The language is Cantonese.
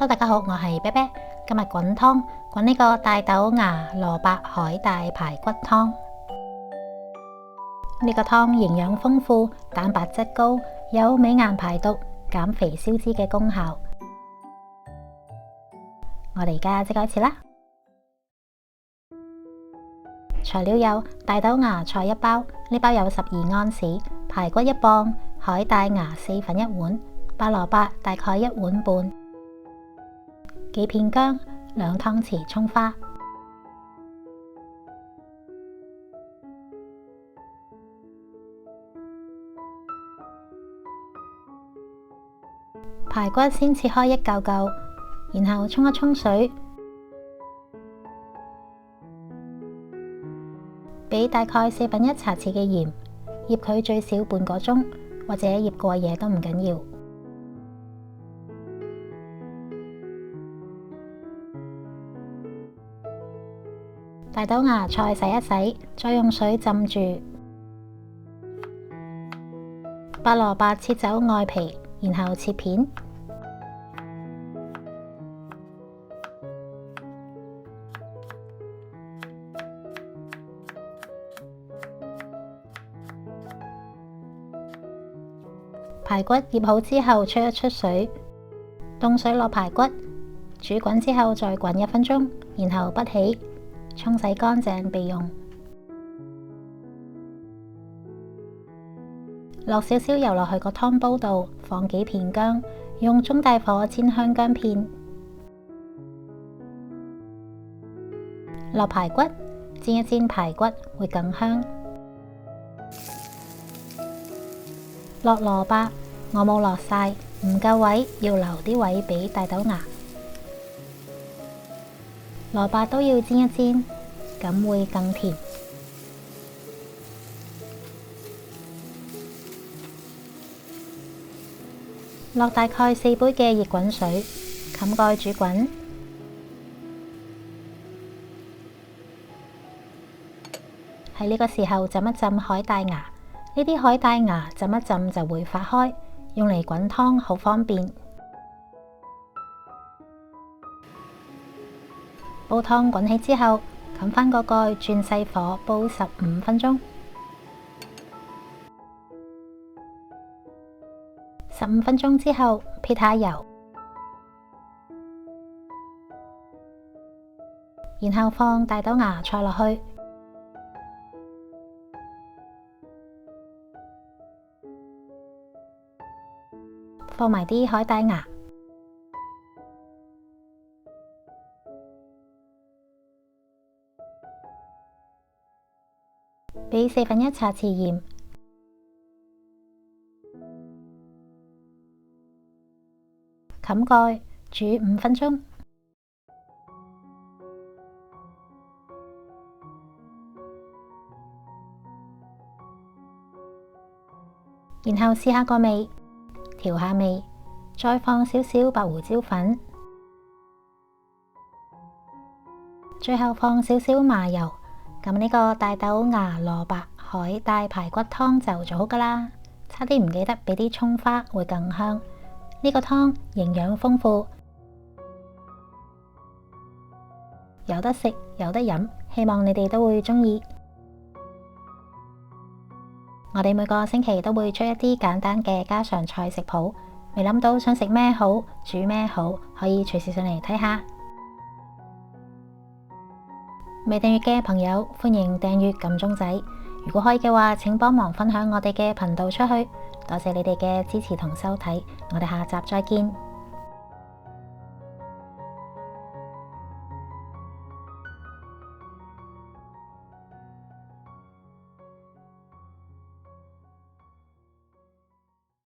Hello， 大家好，我係啤啤。今日滾湯，滾呢個大豆芽蘿蔔海帶排骨湯。呢個湯營養豐富，蛋白質高，有美顏排毒、減肥消脂嘅功效。我哋而家即刻開始啦。材料有大豆芽菜1包，呢包有12安士；排骨1磅；海帶芽1/4碗；白蘿蔔大概1碗半；幾片薑；2湯匙蔥花。排骨先切開一嚿嚿，然後沖一沖水，俾大概1/4茶匙嘅鹽，醃佢最少半個鐘，或者醃過夜都唔緊要。大豆芽菜洗一洗，再用水浸住。白蘿蔔切走外皮，然後切片。排骨醃好之後，出一出水，凍水落排骨，煮滾之後再滾1分鐘，然後拔起，沖洗乾淨備用。落少少油落去個湯煲度，放幾片薑，用中大火煎香薑片。落排骨，煎一煎排骨會更香。落蘿蔔，我冇落晒，唔夠位，要留啲位俾大豆芽。蘿蔔都要煎一煎，咁會更甜。落大概4杯嘅熱滾水，冚蓋煮滾。喺呢個時候浸一浸海帶芽，呢啲海帶芽浸一浸就會發開，用嚟滾湯好方便。煲湯滾起之後，冚返個蓋，轉細火煲15分鐘。15分鐘之後，撇下油，然後放大豆芽菜落去，放埋啲海帶芽，俾1/4茶匙鹽，冚蓋煮5分鐘，然後試下個味，調下味，再放少少白胡椒粉，最後放少少麻油。咁呢個大豆芽蘿蔔海帶排骨湯就做好㗎啦。差啲唔記得俾啲蔥花會更香。呢個湯營養豐富，有得食有得飲，希望你哋都會鍾意。我哋每個星期都會出一啲簡單嘅家常菜食譜，未諗到想食咩好，煮咩好，可以隨時上嚟睇下。未訂閱嘅朋友，歡迎訂閱撳鐘仔。如果可以嘅話，請幫忙分享我哋嘅頻道出去。多謝你哋嘅支持同收睇，我哋下集再見。